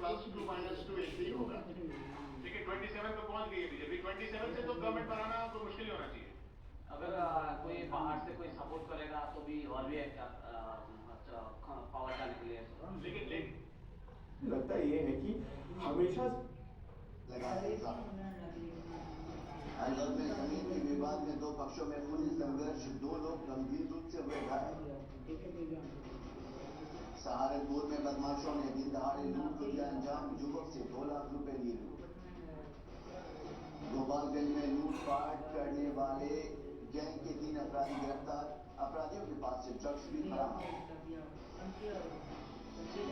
+2 -2 ऐसे ही होगा। देखिए 27 पे पहुंच गई है बीजेपी, 27 से तो गवर्नमेंट बनाना तो मुश्किल ही होना चाहिए। अगर कोई बाहर से कोई सपोर्ट करेगा तो भी और भी है क्या पावर जाने के लिए? लेकिन लगता ये है कि हमेशा हाईकोर्ट में जमीन के विवाद में दो पक्षों में पुलिस संघर्ष, 2 लोग गंभीर रूप से हुए घायल। सहारनपुर में बदमाशों ने दिन दहाड़े लूट को दिया अंजाम, युवक से 2 लाख रुपए लिए लूट। गोपालगंज में लूटपाट करने वाले गैंग के 3 अपराधी गिरफ्तार, अपराधियों के पास से ड्रग्स भी बरामद।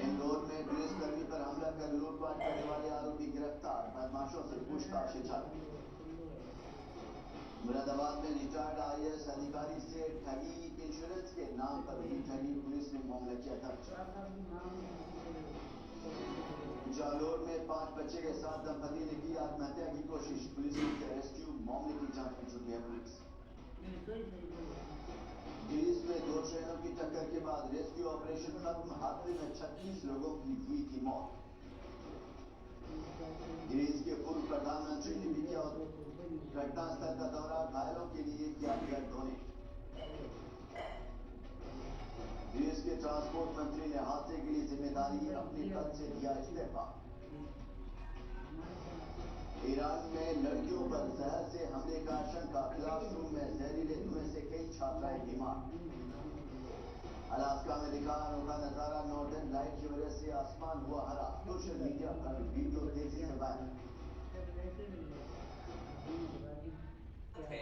इंदौर में पुलिसकर्मी पर हमला कर लूटपाट करने वाले आरोपी गिरफ्तार, बदमाशों से पूछताछ जारी। मुरादाबाद में रिटायर्ड IAS अधिकारी से ठगी, इंश्योरेंस के नाम पर हुई ठगी, पुलिस ने मामला किया दर्ज। जालोर में 5 बच्चे के साथ दंपति ने की आत्महत्या की कोशिश, पुलिस ने रेस्क्यू, मामले की जांच में जुटी है पुलिस। गिरीश में 2 ट्रेनों की टक्कर के बाद रेस्क्यू ऑपरेशन खत्म, हादसे में 36 लोगों की हुई थी मौत। गिरीश के पूर्व प्रधानमंत्री ने भी किया घटनास्थल का दौरा, घायलों के लिए किया ब्लड डोनेट। देश के ट्रांसपोर्ट मंत्री ने हादसे के लिए जिम्मेदारी अपने पद से दिया इस्तीफा। ईरान में लड़कियों पर जहर से हमले का आशंका, क्लासरूम में जहरीले धुएं से कई छात्राएं बीमार। अलास्का में दिखा अनोखा नजारा, नॉर्दर्न लाइट की वजह से आसमान हुआ हरा, सोशल मीडिया पर वीडियो तेजी से वायरल। है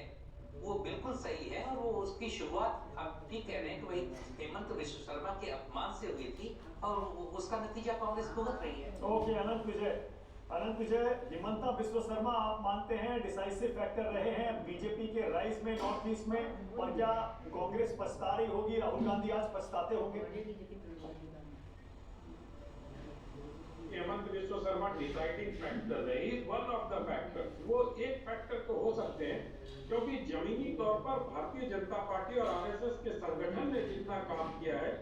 वो बिल्कुल सही है और वो उसकी शुरुआत आप ठीक कह रहे हैं कि भाई हेमंत विश्व शर्मा के अपमान से हुई थी और उसका नतीजा कांग्रेस भुगत रही है। ओके अनंत विजय, हिमंता विश्व शर्मा आप मानते हैं डिसाइसिव फैक्टर रहे हैं बीजेपी के राइज में नॉर्थ ईस्ट में, और क्या कांग्रेस पछता रही होगी, राहुल गांधी आज पछताते होंगे? हेमंत विश्व शर्मा डिसाइडिंग फैक्टर है, is one of the factors. वो एक फैक्टर तो हो सकते हैं क्योंकि जमीनी तौर पर भारतीय जनता पार्टी और आरएसएस के संगठन ने जितना काम किया है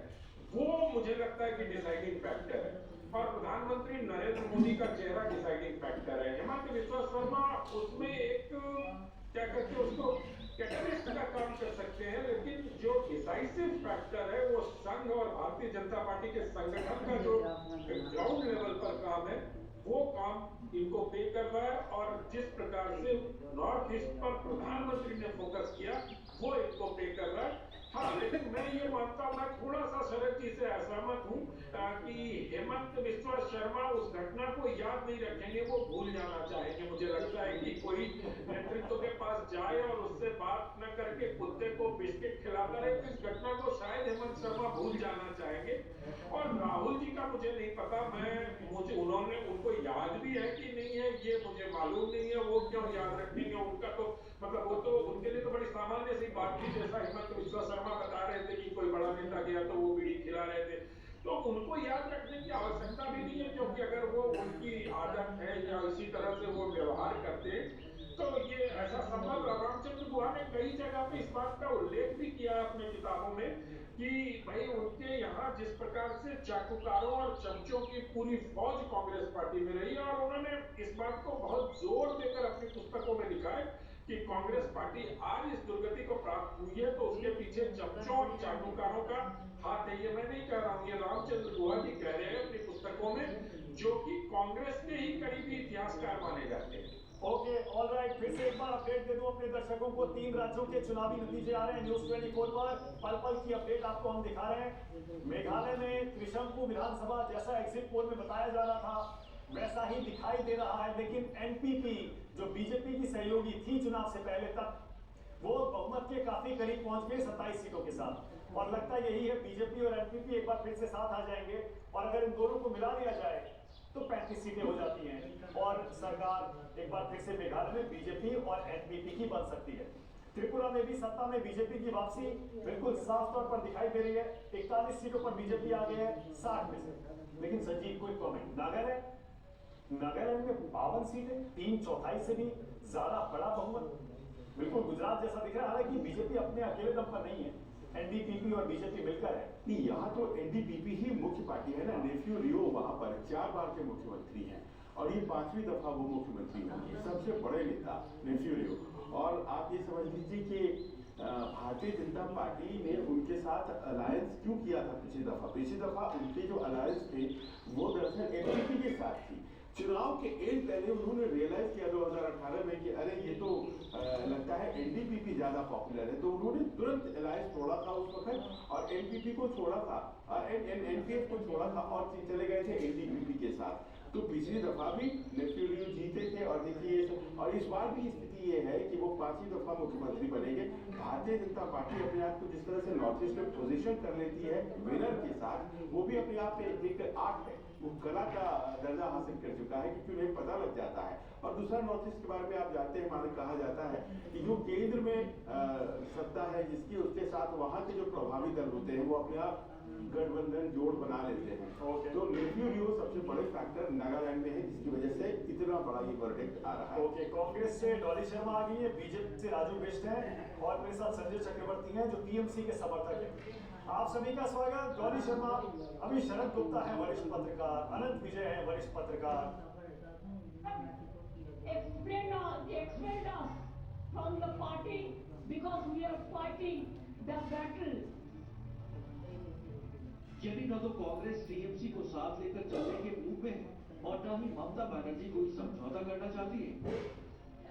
वो मुझे लगता है कि डिसाइडिंग फैक्टर है, और प्रधानमंत्री नरेंद्र मोदी का चेहरा डिसाइडिंग फैक्टर है। हेमंत विश्व शर्मा उसमें एक क्या कहते हैं उसको कैटलिस्ट का काम कर सकते हैं, लेकिन जो डिसाइसिव फैक्टर है वो संघ और भारतीय जनता पार्टी के संगठन का जो ग्राउंड लेवल पर काम है वो काम इनको पे कर रहा है, और जिस प्रकार से नॉर्थ ईस्ट पर प्रधानमंत्री ने फोकस किया वो इनको पे कर रहा है। हाँ, लेकिन मैं ये मानता हूँ, मैं थोड़ा सा शरद जी से असहमत हूँ कि हेमंत विश्व शर्मा उस घटना को याद नहीं रखेंगे, वो भूल जाना चाहेंगे। मुझे लगता है कि कोई नेतृत्व के पास जाए और उससे बात न करके कुत्ते को बिस्किट खिलाता रहे, तो इस घटना को शायद हेमंत शर्मा भूल जाना चाहेंगे। और राहुल जी का मुझे नहीं पता, मुझे उन्होंने उनको याद भी है कि नहीं है ये मुझे मालूम नहीं है, वो क्यों याद रखेंगे, उनका तो मतलब वो तो उनके लिए तो बड़ी सामान्य सी बात थी, जैसा हेमंत विश्व शर्मा बता रहे थे कि कोई बड़ा नेता गया तो वो बीड़ी खिला रहे थे, तो उनको याद रखने की आवश्यकता भी नहीं है, क्योंकि अगर वो उनकी आदत है या इसी तरह से वो व्यवहार करते तो ये ऐसा संभव। रामचंद्र गुहा ने कई जगह पे इस बात का उल्लेख भी किया अपने किताबों में कि भाई उनके यहाँ जिस प्रकार से चाटुकारों और चमचों की पूरी फौज कांग्रेस पार्टी में रही, और उन्होंने इस बात को बहुत जोर देकर अपनी पुस्तकों में लिखा है कि कांग्रेस पार्टी आज इस दुर्गति को प्राप्त हुई है तो उसके पीछे चमचों और चाटुकारों का हाथ है। ये मैं नहीं कह रहा हूँ, ये रामचंद्र गुहा जी कह रहे हैं अपनी पुस्तकों में, जो कि कांग्रेस के ही करीबी इतिहासकार माने जाते हैं। ओके, ऑल राइट, फिर से एक बार अपडेट दे दूं अपने दर्शकों को। 3 राज्यों के चुनावी नतीजे आ रहे हैं न्यूज़ 24 पर, पल पल की अपडेट आपको हम दिखा रहे हैं। मेघालय में त्रिशंकु विधानसभा जैसा एग्जिट पोल में बताया जा रहा था वैसा ही दिखाई दे रहा है, लेकिन एनपीपी जो बीजेपी की सहयोगी थी चुनाव से पहले तक, वो बहुमत के काफी करीब पहुंच गए 27 सीटों के साथ, और लगता यही है बीजेपी और एनपीपी एक बार फिर से साथ आ जाएंगे, और अगर इन दोनों को मिला दिया जाए तो 35 सीटें हो जाती हैं और सरकार एक बार फिर से मेघालय में बीजेपी और एनपीपी की बन सकती है। त्रिपुरा में भी सत्ता में बीजेपी की वापसी बिल्कुल साफ तौर पर दिखाई दे रही है। 41 सीटों पर बीजेपी आ गई है 60 में से। लेकिन संजीव कोई कमेंट, नागालैंड में 52 सीटें, 3/4 से भी ज्यादा बड़ा बहुमत, बिल्कुल गुजरात जैसा दिख रहा है। हालांकि बीजेपी अपने अकेले दम पर नहीं है, एनडीपीपी और बीजेपी मिलकर है। नहीं, यहाँ तो एनडीपीपी ही मुख्य पार्टी है ना। नेफ्यू रियो वहाँ पर 4 बार के मुख्यमंत्री हैं और ये 5वीं दफा वो मुख्यमंत्री होंगे, सबसे बड़े नेता नेफ्यू रियो। और आप ये समझ लीजिए कि भारतीय जनता पार्टी ने उनके साथ अलायंस क्यों किया था पिछली दफा उनके जो अलायंस थे वो दरअसल एनडीपी के साथ थी। चुनाव के एक पहले उन्होंने रियलाइज किया 2018 में कि अरे ये तो लगता है एनडीपीपी ज्यादा पॉपुलर है, तो उन्होंने तुरंत अलायंस तोड़ा था उस वक्त और एनपीपी को छोड़ा था, एनपीएफ को छोड़ा था और चले गए थे एनडीपीपी के साथ। तो पिछली दफा भी नेफ्यू रियो जीते थे और देखिए, और इस बार भी स्थिति ये है कि वो 5वीं दफा मुख्यमंत्री बनेंगे। भारतीय जनता पार्टी अपने आप को जिस तरह से नॉर्थ ईस्ट में पोजीशन कर लेती है विनर के साथ, वो भी अपने आप में एक आर्ट है, वो कला का दर्जा हासिल कर चुका है क्योंकि उन्हें पता लग जाता है। और दूसरा, नॉर्थ ईस्ट के बारे में आप जानते हैं, माने कहा जाता है कि जो केंद्र में सत्ता है जिसकी, उसके साथ वहां के जो प्रभावी दल होते हैं वो अपने आप गठबंधन जोड़ बना लेते हैं। तो नेफ्यू रियो सबसे बड़े फैक्टर नागालैंड में है जिसकी वजह से इतना बड़ा ये वर्डिक्ट आ रहा है। कांग्रेस से डॉली शर्मा आ गई है, बीजेपी से राजू बिष्ट हैं और मेरे साथ संजय चक्रवर्ती हैं जो टीएमसी के समर्थक हैं। आप सभी का स्वागत। डॉली शर्मा, अभी शरद गुप्ता है वरिष्ठ पत्रकार, अनंत विजय है वरिष्ठ पत्रकार। Expelled us from the party because we are fighting the battle. यानी ना तो कांग्रेस टीएमसी को साथ लेकर चलने के मूड में है और ना ही ममता बनर्जी कोई समझौता करना चाहती है।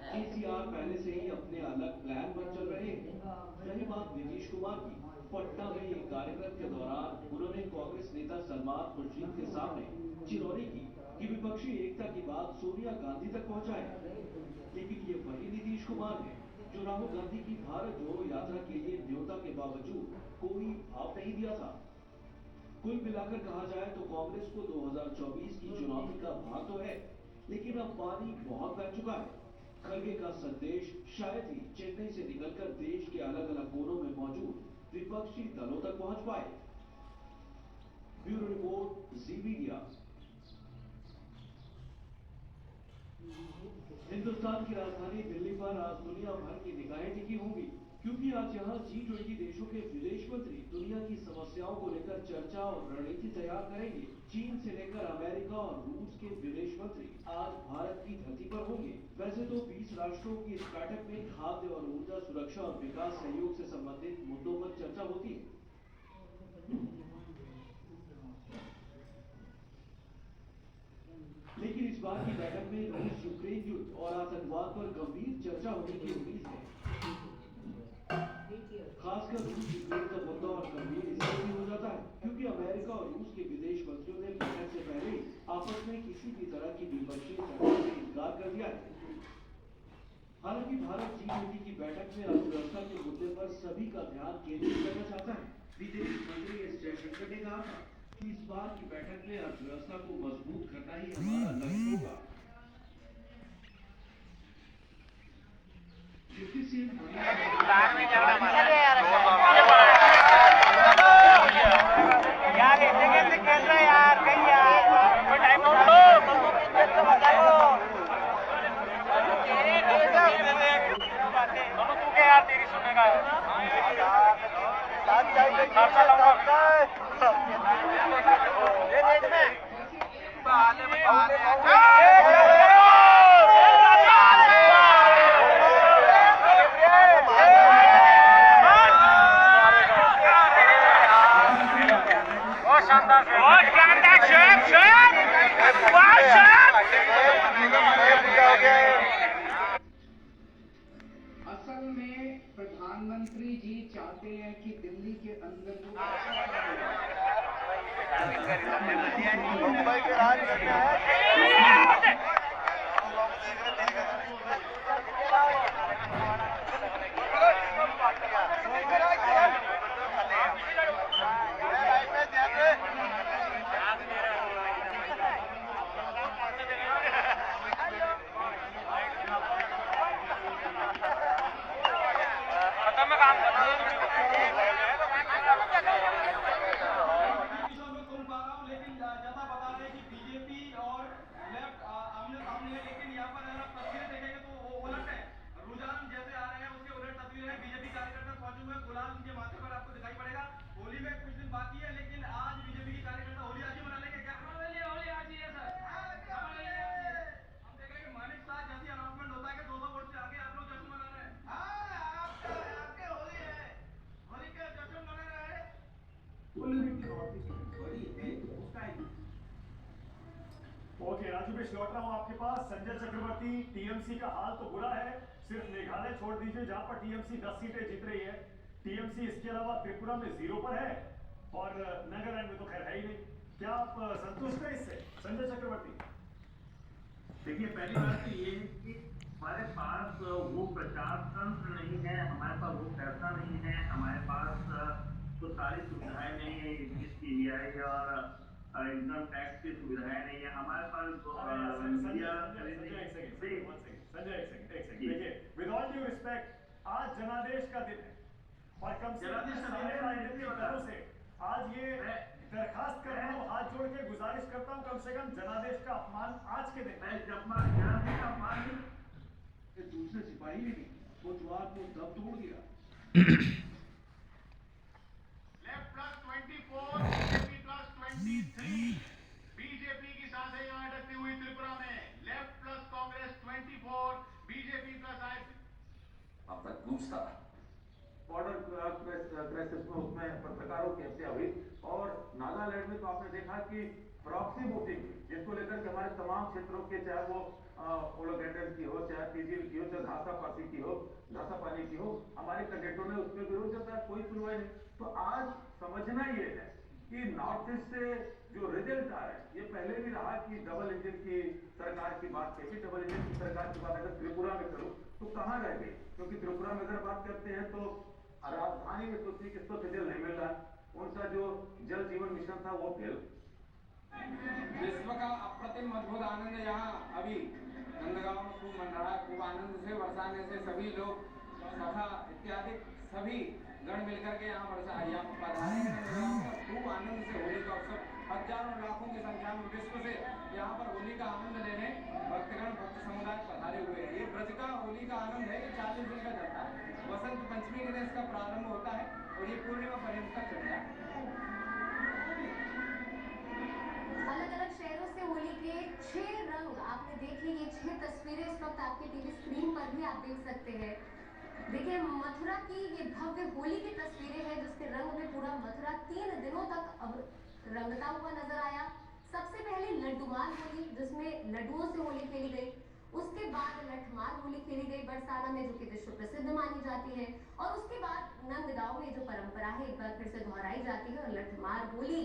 केसीआर पहले से ही अपने अलग प्लान पर चल रहे हैं। रही बात नीतीश कुमार की, पटना में एक कार्यक्रम के दौरान उन्होंने कांग्रेस नेता सलमान खुर्शीद के सामने चिरौरी की कि विपक्षी एकता की बात सोनिया गांधी तक पहुंचाए। लेकिन ये वही नीतीश कुमार है जो राहुल गांधी की भारत जोड़ो यात्रा के लिए न्योता के बावजूद कोई भाव नहीं दिया था। कुल मिलाकर कहा जाए तो कांग्रेस को 2024 की चुनौती का भार तो है, लेकिन अब पानी बहुत बह चुका है। खड़गे का संदेश शायद ही चेन्नई से निकलकर देश के अलग अलग कोनों में मौजूद विपक्षी दलों तक पहुंच पाए। ब्यूरो रिपोर्ट, जी मीडिया। हिंदुस्तान की राजधानी दिल्ली पर आज दुनिया भर की निगाहें टिकी होंगी, क्योंकि आज यहाँ G20 देशों के विदेश मंत्री दुनिया की समस्याओं को लेकर चर्चा और रणनीति तैयार करेंगे। चीन से लेकर अमेरिका और रूस के विदेश मंत्री आज भारत की धरती पर होंगे। वैसे तो 20 राष्ट्रों की इस बैठक में खाद्य और ऊर्जा सुरक्षा और विकास सहयोग से संबंधित मुद्दों पर चर्चा होती है। लेकिन इस बार की बैठक में रूस यूक्रेन युद्ध और आतंकवाद पर गंभीर चर्चा होने की उम्मीद है। खासकर रूस यूक्रेन का मुद्दा और गंभीर इसलिए हो जाता है क्योंकि अमेरिका और रूस के विदेश मंत्रियों ने बैठक से पहले ही आपस में किसी भी तरह की द्विपक्षीय चर्चा से इनकार कर दिया है। हालांकि भारत G20 की बैठक में अर्थव्यवस्था के मुद्दे पर सभी का ध्यान केंद्रित करना चाहता है। विदेश मंत्री एस जयशंकर ने कहा था कि इस बार की बैठक में अर्थव्यवस्था को मजबूत करना ही हमारा लक्ष्य होगा। असल में प्रधानमंत्री जी चाहते हैं कि दिल्ली के अंदर मुंबई के राज करना है। ओके राजू लौट रहा हूँ आपके पास। संजय चक्रवर्ती, टीएमसी का हाल तो बुरा है, सिर्फ मेघालय छोड़ दीजिए जहां पर टीएमसी 10 सीटें जीत रही है। टीएमसी इसके अलावा त्रिपुरा में 0 पर है और नागालैंड में तो खैर है ही नहीं। क्या आप संतुष्ट हैं इससे संजय चक्रवर्ती? देखिए, पहली बात तो ये है कि हमारे पास वो प्रचार तंत्र नहीं है, हमारे पास वो पैसा नहीं है, हमारे पास तो सारी सुविधाएं नहीं है, पीवीआई और इनकम टैक्स की सुविधाएं नहीं है हमारे पास। देखिए, विद ऑल ड्यू रिस्पेक्ट, आज जनादेश का दिन है और कम से कम राजनीतिक दलों से आज ये दरखास्त कर रहा हूँ, हाथ जोड़ के गुजारिश करता हूँ, कम से कम जनादेश का अपमान आज के दिन जनादेश का अपमान दूसरे सिपाही ने भी वो जवाब को दब तोड़ दिया। Left plus 24, BJP plus 23, BJP की सांसें यहाँ अटकती हुई त्रिपुरा में। Left plus Congress 24, BJP plus IP. अब तक पूछता बॉर्डर क्राइसिस में उसमें पत्रकारों की हत्या हुई और नागालैंड में तो आपने देखा कि प्रॉक्सी वोटिंग जिसको लेकर के हमारे तमाम क्षेत्रों के, चाहे वो ओलोगेंडर की हो, चाहे पीजीएल की हो, चाहे घासापासी की हो, घासापानी की हो, हमारे कैडेटों ने उसमें विरोध जताया, कोई सुनवाई नहीं। तो आज समझना ये है कि नॉर्थ ईस्ट से जो रिजल्ट आ रहा है, ये पहले भी रहा कि डबल इंजन की सरकार की बात कही, डबल इंजन की सरकार की बात अगर त्रिपुरा में करूं तो कहां रह गए? क्योंकि त्रिपुरा में अगर बात करते हैं तो राजधानी में सोचिए किसको पेयजल नहीं मिल रहा, उनका जो जल जीवन मिशन था वो फेल। विश्व का अप्रतिम अद्भुत आनंद यहाँ अभी नंदगांव में खूब मन रहा है। खूब आनंद से बरसाने से सभी लोग सभा इत्यादि सभी गण मिलकर के यहाँ यहाँ पधारे हैं नंदगांव में। खूब आनंद से होली का अवसर, हजारों लाखों की संख्या में विश्व से यहाँ पर होली का आनंद लेने भक्तगण भक्त समुदाय पधारे हुए हैं। ये ब्रज का होली का आनंद है कि 40 दिन का चलता है। वसंत पंचमी के दिन इसका प्रारंभ होता है और ये पूर्णिमा पर्यंत तक चलता है। अलग अलग शहरों से होली के 6 रंग आपने देख ली। ये 6 तस्वीरें इस वक्त आपके टीवी स्क्रीन पर भी आप देख सकते हैं। देखिए, मथुरा की ये भव्य होली की तस्वीरें हैं जिसके रंग में पूरा मथुरा 3 दिनों तक अब रंगता हुआ नजर आया। सबसे पहले लड्डूमार होली जिसमें लड्डुओं से होली खेली गई, उसके बाद लठमार होली खेली गई बरसाना में जो कि विश्व प्रसिद्ध मानी जाती है, और उसके बाद नंदगांव में जो परंपरा है एक बार फिर से दोहराई जाती है और लठमार होली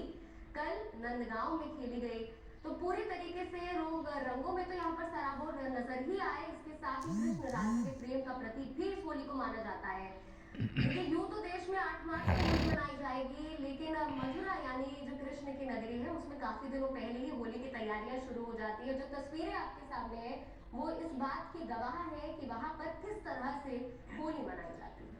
कल नंदगांव में खेली गई। तो पूरी तरीके से लोग रंगों में तो यहाँ पर सराबोर नजर ही आए। इसके साथ ही कृष्ण राधे के प्रेम का प्रतीक भी इस होली को माना जाता है। देखिए, यूं तो देश में 8 मार्च को होली मनाई जाएगी, लेकिन मथुरा यानी जो कृष्ण की नगरी है उसमें काफी दिनों पहले ही होली की तैयारियां शुरू हो जाती है। जो तस्वीरें आपके सामने है वो इस बात की गवाह है कि वहां पर किस तरह से होली मनाई जाती है।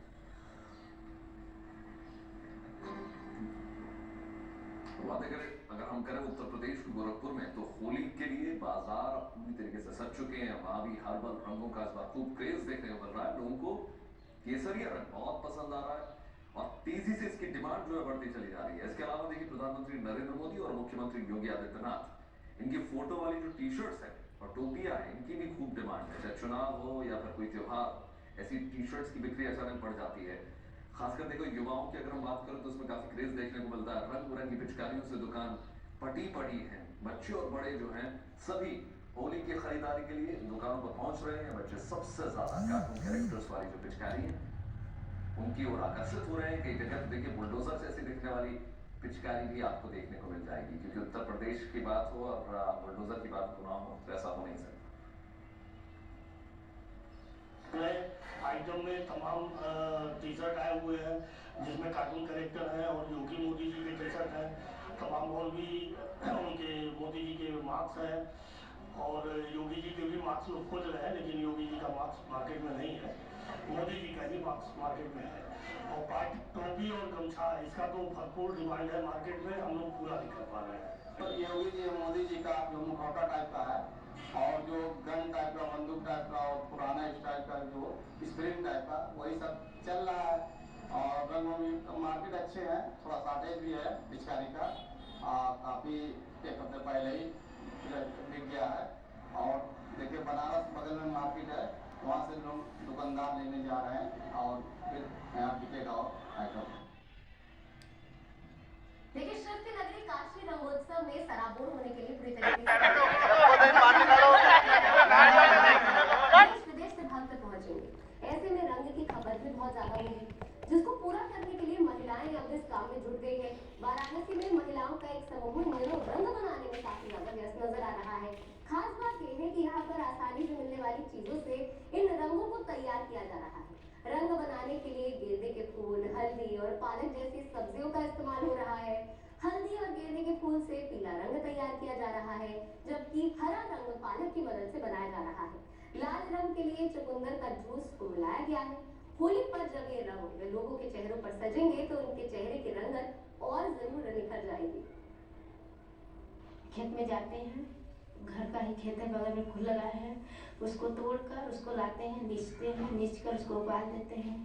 बातें करें अगर हम करें उत्तर प्रदेश के गोरखपुर में, तो होली के लिए बाजार अब पूरी तरीके से सज चुके हैं। वहां भी हर्बल रंगों का इस बार खूब क्रेज देखने को मिल रहा है। लोगों को केसरिया रंग बहुत पसंद आ रहा है और तेजी से इसकी डिमांड जो है बढ़ती चली जा रही है। इसके अलावा देखिए, प्रधानमंत्री नरेंद्र मोदी और मुख्यमंत्री योगी आदित्यनाथ, इनकी फोटो वाली जो टी शर्ट्स है और टोपियां हैं, इनकी भी खूब डिमांड है। चाहे चुनाव हो या फिर कोई त्योहार, ऐसी टी शर्ट्स की बिक्री अचानक बढ़ जाती है। खासकर देखो, युवाओं की अगर हम बात करें तो उसमें काफी क्रेज देखने को मिलता है। रंग बिरंगी पिचकारियों से दुकान पटी पड़ी है। बच्चे और बड़े जो हैं सभी होली की खरीदारी के लिए दुकानों पर पहुंच रहे हैं। बच्चे सबसे ज्यादा कार्टून कैरेक्टर्स वाली जो पिचकारी है उनकी ओर आकर्षित हो रहे हैं। कई जगह तो देखिए, बुलडोजर जैसी दिखने वाली पिचकारी भी आपको देखने को मिल जाएगी, क्योंकि उत्तर प्रदेश की बात हो और बुलडोजर की बात ना हो तो ऐसा हो नहीं सकता। आइटम में तमाम टी शर्ट आए हुए हैं जिसमें कार्टून कैरेक्टर हैं और योगी मोदी जी के टी शर्ट हैं। तमाम और भी उनके मोदी जी के मार्क्स हैं और योगी जी के भी मार्क्स लोग खोज रहे हैं, लेकिन योगी जी का मार्क्स मार्केट में नहीं है, मोदी जी का ही मार्क्स मार्केट में है। और पार्टी टोपी और गमछा इसका तो भरपूर डिमांड है मार्केट में, हम लोग पूरा नहीं कर पा रहे हैं। तो योगी जी मोदी जी का जो मुखौटा टाइप का है और जो गन टाइप का, बंदूक टाइप का और पुराना स्टाइल का जो स्प्रिंग टाइप का, वही सब चल रहा है। और रंगों में मार्केट अच्छे हैं, थोड़ा शॉर्टेज भी है पिचकारी का, काफ़ी एक हफ्ते पहले ही बिक गया है। और देखिए, बनारस बगल में मार्केट है, वहाँ से लोग दुकानदार लेने जा रहे हैं और फिर यहाँ बिकेगा और आइटम। देखिए, शिव की नगरी काशी रंगोत्सव में सराबोर होने के लिए पूरी तरीके से बनाने में काफी ज्यादा व्यस्त नजर आ रहा है। खास बात यह है कि यहाँ पर आसानी से मिलने वाली चीजों से इन रंगों को तैयार किया जा रहा है। रंग बनाने के लिए गेंदे के फूल, हल्दी और पालक जैसी सब्जियों का इस्तेमाल हो रहा है। हल्दी और गेंदे के फूल से पीला रंग तैयार किया जा रहा है, जबकि हरा रंग पालक की मदद से बनाया जा रहा है। लाल रंग के लिए चुकंदर का जूस को मिलाया गया है। होली पर जब ये रंग लोगों के चेहरों पर सजेंगे तो उनके चेहरे की रंगत और जरूर निखर जाएगी। खेत में जाते हैं, घर का ही खेत है, बगल में फूल लगाए हैं, उसको तोड़कर उसको लाते हैं, नीचते हैं, नीच कर उसको उबाल देते हैं।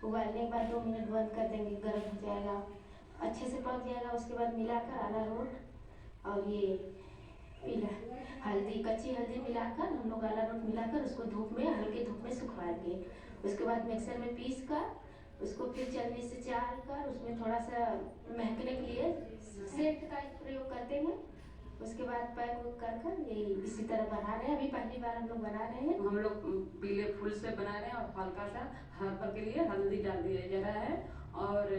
उबालने के बाद 2 मिनट बंद कर देंगे, गर्म हो जाएगा, अच्छे से पक जाएगा। उसके बाद मिलाकर अरारोट और ये पीला हल्दी, कच्ची हल्दी मिलाकर हम लोग अरारोट मिलाकर उसको धूप में, हल्के धूप में सुखवाएंगे। उसके बाद मिक्सर में पीस कर उसको फिर चलनी से चाल कर उसमें थोड़ा सा महकने के लिए सेंट का प्रयोग करते हैं। उसके बाद पैक कर ये इसी तरह बना रहे हैं। अभी पहली बार हम लोग बना रहे हैं। हम लोग पीले फूल से बना रहे हैं और हल्का सा हर्बल के लिए हल्दी डाल दिया जा रहा है और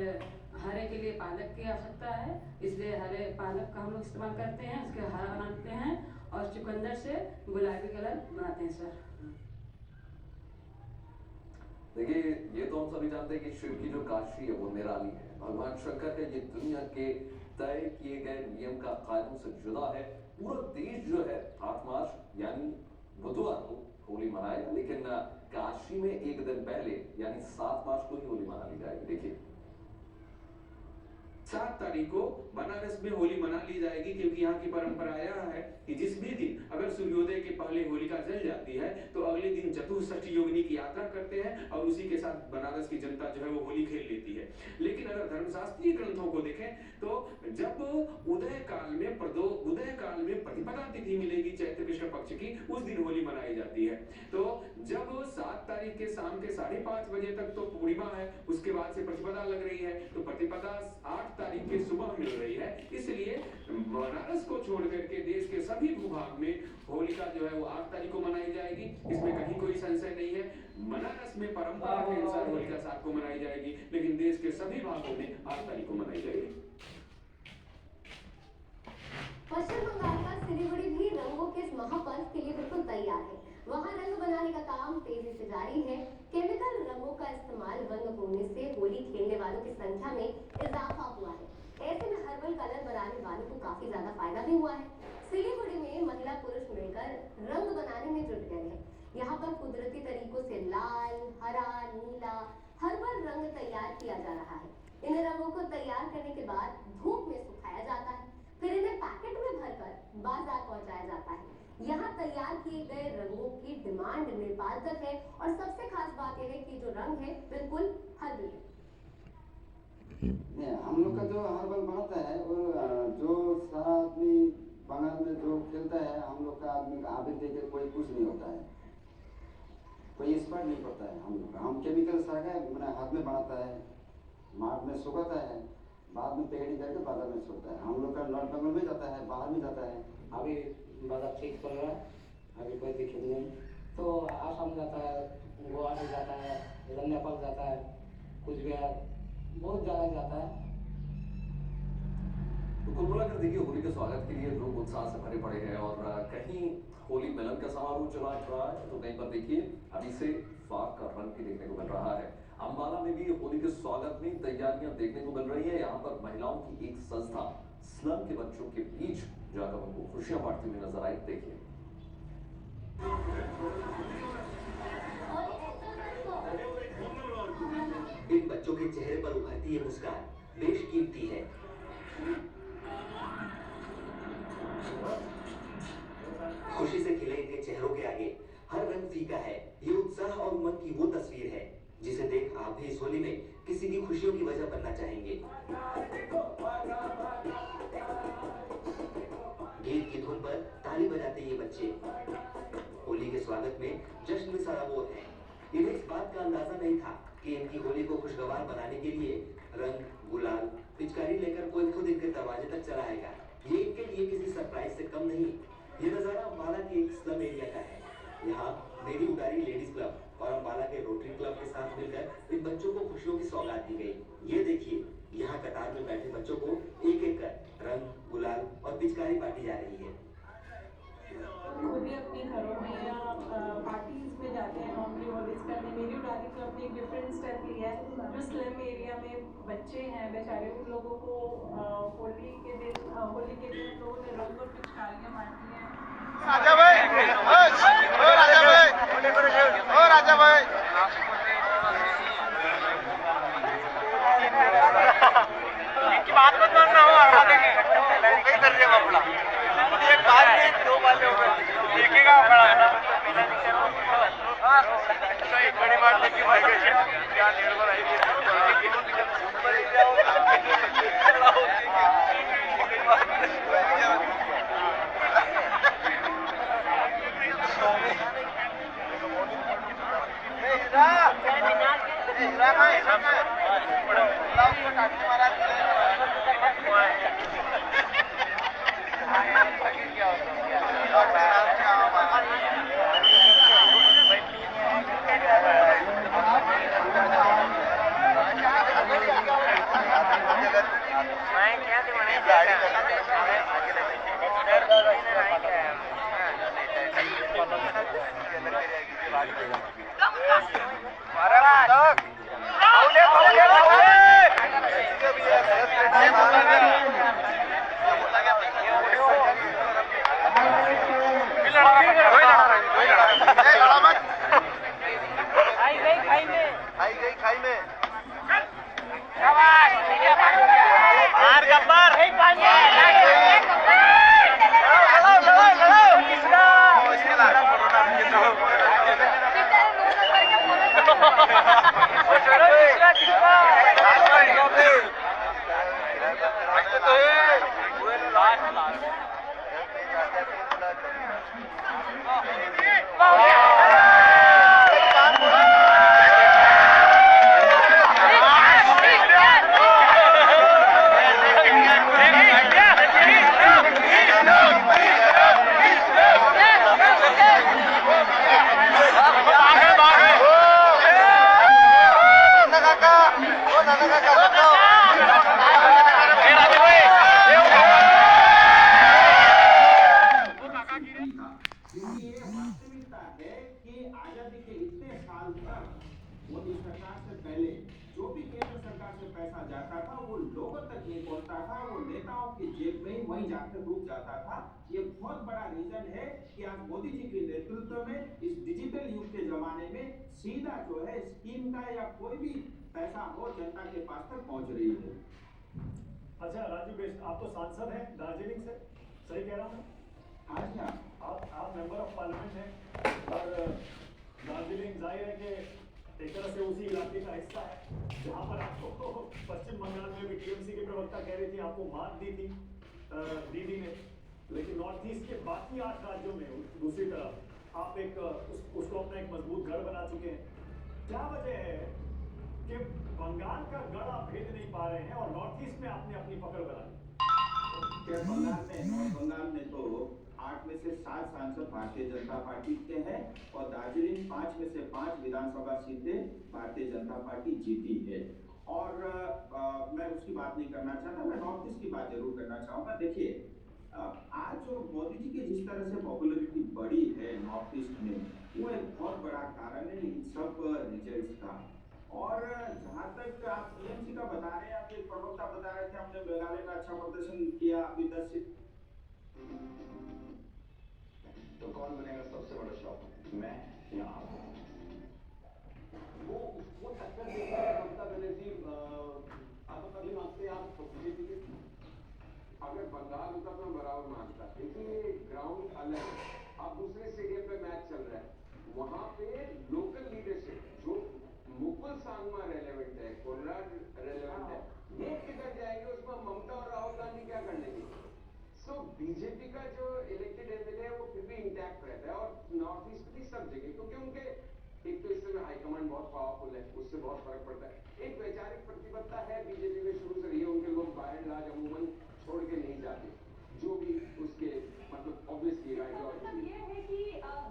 हरे के लिए पालक की आवश्यकता है, इसलिए हरे पालक का हम लोग इस्तेमाल करते हैं। उसके हरा बनाते हैं और चुकंदर से गुलाबी कलर बनाते हैं सर। देखिए, ये तो हम सभी जानते हैं कि शिव की जो काशी है वो निराली है। भगवान शंकर का ये दुनिया के तय किए गए नियम का कानून से जुदा है। पूरा देश जो है 8 मार्च यानी बुधवार को होली मनाएगा, लेकिन काशी में एक दिन पहले यानी 7 मार्च को ही होली मना ली जाएगी। देखिए, 7 तारीख को बनारस में होली मना ली जाएगी, क्योंकि यहाँ की परंपरा यह है कि जिस भी दिन अगर सूर्योदय के पहले होलिका जल जाती है तो अगले दिन चतुष्षष्ठी योगिनी की यात्रा करते हैं और उसी के साथ बनारस की जनता जो है वो होली खेल लेती है। लेकिन अगर धर्मशास्त्रीय ग्रंथों को देखें तो जब उदय काल में प्रतिपदा तिथि मिलेगी चैत्र कृष्ण पक्ष की, उस दिन होली मनाई जाती है। तो जब 7 तारीख के शाम के 5:30 बजे तक तो पूर्णिमा है, उसके बाद से प्रतिपदा लग रही है, तो प्रतिपदा 8 तारीख के सुबह मिल रही है। इसलिए बनारस को छोड़ करके देश के सभी भूभाग में होलिका जो है वो 8 तारीख को मनाई जाएगी। इसमें कहीं कोई संशय नहीं है। बनारस में परंपरा के अनुसार होलिका 7 को मनाई जाएगी, लेकिन देश के सभी भागों में 8 तारीख को मनाई जाएगी। पश्चिम बंगाल का सिलीगुड़ी भी रंगों के इस महापर्व के लिए बिल्कुल तैयार है। वहाँ रंग बनाने का काम तेजी से जारी है। केमिकल रंगों का इस्तेमाल बंद होने से होली खेलने वालों की संख्या में इजाफा हुआ है। ऐसे में हर्बल कलर बनाने वालों को काफी ज्यादा फायदा भी हुआ है। सिलीगुड़ी में महिला पुरुष मिलकर रंग बनाने में जुट गए हैं। यहाँ पर कुदरती तरीकों से लाल, हरा, नीला हर्बल रंग तैयार किया जा रहा है। इन रंगों को तैयार करने के बाद धूप में सुखाया जाता है, फिर इन्हें पैकेट में भरकर बाजार पहुंचाया जाता है। यहाँ तैयार किए गए रंगों की डिमांड नेपाल तक है और सबसे खास बात यह है कि जो रंग है बिल्कुल हर्बल है। हम लोग का जो हर्बल बनता है वो जो सारा आदमी बंगाल में जो खेलता है, हम लोग का आदमी का आबिद देकर कोई कुछ नहीं होता है, कोई एक्सपर्ट नहीं पड़ता है। हम लोग का हम केमिकल सागा मैंने हाथ में बनाता है, मार्ट में सुखाता है, बाद में पैकेटिंग करके बाजार में छोड़ता है। हम लोग का नॉर्थ बंगाल में जाता है, बाहर में जाता है। अभी बाजार ठीक चल रहा है, अभी कोई दिक्कत नहीं। तो आसाम जाता है, गोवा में जाता है, इधर नेपाल जाता है, कुछ बिहार बहुत ज़्यादा जाता है। तो कुल मिलाकर देखिए, होली के स्वागत के लिए लोग उत्साह से भरे पड़े हैं और कहीं होली मिलन का समारोह चला रहा है तो कहीं पर देखिए अभी से फाग का रंग भी देखने को मिल रहा है। अंबाला में भी होली के स्वागत में तैयारियां देखने को मिल रही है। यहाँ पर महिलाओं की एक संस्था स्लम के बच्चों के बीच जाकर उनको खुशियां बांटती हुई नजर आई। देखिए, इन बच्चों के चेहरे पर उभरती ये मुस्कान बेशकीमती है। खुशी से खिले इनके चेहरों के आगे हर रंग फीका है। ये उत्साह और उमंग की वो तस्वीर है जिसे देख आप भी इस होली में किसी की खुशियों की वजह बनना चाहेंगे। गीत की धुन पर ताली बजाते ये बच्चे होली के स्वागत में जश्न में सराबोर हैं। इन्हें इस बात का अंदाजा नहीं था कि इनकी होली को खुशगवार बनाने के लिए रंग, गुलाल, पिचकारी लेकर कोई खुद इनके दरवाजे तक चला आएगा। ये इनके लिए किसी सरप्राइज से कम नहीं। ये नजारा अम्बाला के एक स्लम एरिया का है। यहाँ मेरी उदारी लेडीज क्लब और अम्बाला के रोटरी क्लब के साथ मिलकर इन बच्चों को खुशियों की सौगात दी गई। ये देखिए, यहाँ कतार में बैठे बच्चों को एक एक कर रंग, गुलाल और पिचकारी बांटी जा रही है। घरों में या पार्टीज में जाते हैं नॉर्मली होलीज करने। मेरी उड़ारी क्लब ने एक डिफरेंट स्टेप लिया है, जो स्लम एरिया में बच्चे हैं बेचारे, उन लोगों को होली के दिन हम लोगों ने रंग और पिचकारियाँ बांटी हैं। राजा भाई, ओ राजा भाई, ओ राजा भाई, इनकी बात मत मानना, हो हरा देंगे, कहीं कर रहे अपना, एक बात नहीं दो बातें हो गई, देखेगा खड़ा है, तो एक बड़ी बात देखी भाई क्या निर्भर है अच्छा राजीव बेस्ट, आप तो सांसद हैं दार्जिलिंग से, सही कह रहा हूँ? हाँ जी हाँ, आप मेंबर ऑफ पार्लियामेंट हैं और दार्जिलिंग जाहिर है कि एक तरह से उसी इलाके का हिस्सा है जहाँ पर आपको पश्चिम बंगाल में भी टीएमसी की प्रवक्ता कह रही थी आपको मात दी थी दीदी ने, लेकिन नॉर्थ ईस्ट के बाकी 8 राज्यों में दूसरी तरफ आप एक उसको अपना एक मजबूत गढ़ बना चुके हैं। क्या वजह है कि बंगाल का गढ़ आप भेज नहीं पा रहे हैं और नॉर्थ ईस्ट में आपने अपनी पकड़ बना ली? नॉर्थ बंगाल में तो 8 में से 7 सांसद भारतीय जनता पार्टी के हैं और दार्जिलिंग 5 में से 5 विधानसभा सीटें भारतीय जनता पार्टी जीती है। और मैं उसकी बात नहीं करना चाहता, मैं नॉर्थ ईस्ट की बात जरूर करना चाहूंगा। देखिए आज जो मोदी जी की जिस तरह से पॉपुलरिटी बढ़ी है नॉर्थ ईस्ट में, वो एक बहुत बड़ा कारण है इन सब रिजल्ट्स का। और जहाँ तक आप टीएमसी का बता रहे हैं, आपके प्रवक्ता बता रहे थे हमने मेघालय में अच्छा प्रदर्शन किया, अभी 10 सीट। तो कौन बनेगा सबसे बड़ा शॉक, मैं या आप? वो टक्कर देखिए ममता बनर्जी, आप पहले मानते हैं आप बीजेपी के, अगर बंगाल होता तो मैं बराबर मानता। देखिए ग्राउंड अलग है, अब दूसरे स्टेडियम पे मैच चल रहा है, वहां पे लोकल लीडरशिप जो मुकुल सांगमा रेलेवेंट है, कोलराज रेलेवेंट है, ये किधर जाएंगे, उसमें ममता और राहुल गांधी क्या कर लेंगे? सो बीजेपी का जो इलेक्टेड एमएलए है वो फिर भी इंटैक्ट रहता है और नॉर्थ ईस्ट की सब जगह, क्योंकि उनके एक तो इस समय हाईकमांड बहुत पावरफुल है, उससे बहुत फर्क पड़ता है। एक वैचारिक प्रतिबद्धता है बीजेपी में शुरू से रही है, उनके लोग बाय एंड लार्ज अमूमन छोड़ के नहीं जाते, जो भी उसके मतलब ऑब्वियसली आइडियोलॉजी ये है कि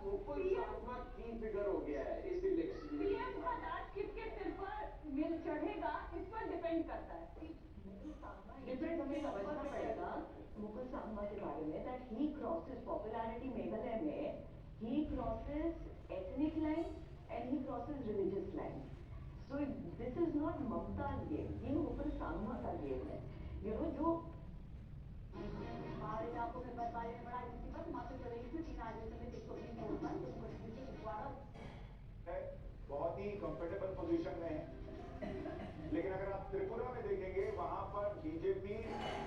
मुकुल सांगमा की फिगर हो गया है इस इलेक्शन में। पीएम का राज किसके सिर पर मिल चढ़ेगा इस पर डिपेंड करता है। डिफरेंस हमें समझना पड़ेगा मुकुल सांगमा के बारे में, that he crosses popularity Meghalaya में, he So this is not Mamta's game. ये ऊपर सामना का गेम है. You know जो हमारे इलाकों में बर्फबारी में बड़ा मुसीबत मात्र कर रही थी 3 राज्यों समेत 120 करोड़ का जम्मू कश्मीर के कुपवाड़ा बहुत ही कंफर्टेबल पोजीशन में है. लेकिन अगर आप त्रिपुरा में देखेंगे वहां पर बीजेपी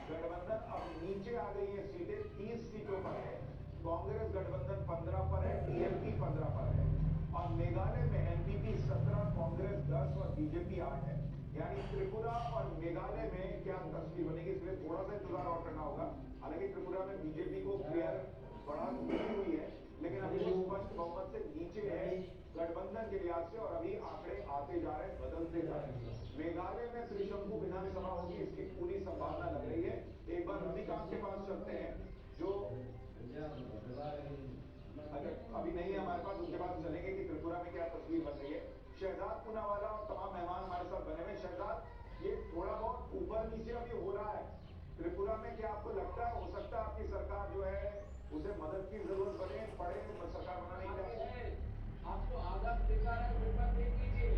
गठबंधन अब नीचे आ गई है. सीटें 30 सीटों पर है. कांग्रेस गठबंधन 15 पर है, टीएमसी 15 पर है और मेघालय में एनपीपी 17, कांग्रेस 10 और बीजेपी 8 है. यानी त्रिपुरा और मेघालय में क्या तस्वीर बनेगी इसलिए थोड़ा सा इंतजार और करना होगा. हालांकि त्रिपुरा में बीजेपी को क्लियर बढ़ा दी हुई है लेकिन अभी वो स्पष्ट बहुमत से नीचे है गठबंधन के लिहाज से और अभी आंकड़े आते जा रहे हैं, बदलते जा रहे हैं. मेघालय में त्रिशंकु विधानसभा होगी इसकी पूरी संभावना लग रही है. एक बार रजनीकांत के पास चलते हैं जो अगर अभी नहीं है हमारे पास उनके पास चलेंगे कि त्रिपुरा में क्या तस्वीर बन रही है. शहजाद पूनावाला और तमाम मेहमान हमारे साथ बने हुए. शहजाद, ये थोड़ा बहुत ऊपर नीचे अभी हो रहा है त्रिपुरा में. क्या आपको लगता है हो सकता है आपकी सरकार जो है उसे मदद की जरूरत पड़े सरकार बनाने की चाहिए? आपको आदत दिखा रहा है ऊपर देख लीजिए.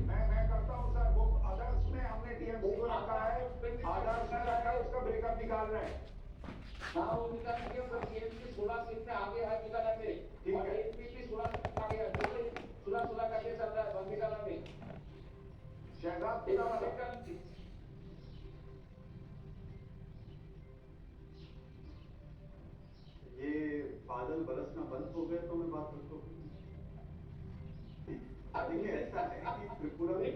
मैं करता हूँ सर. वो आदर्श में हमने टीएमसी को रखा है, आदर्श में रखा है, उसका ब्रेकअप निकाल रहे हैं. हाँ वो निकाल दिया पर टीएमसी 16 सीट में आगे है निकाला में. ठीक है. एनपीपी 16 सीट में आगे है. 16 का केस चल रहा है बंदीकाला में. शहजाद ये बादल बरसना बंद हो गए तो मैं बात करता हूँ. देखिए ऐसा है कि त्रिपुरा में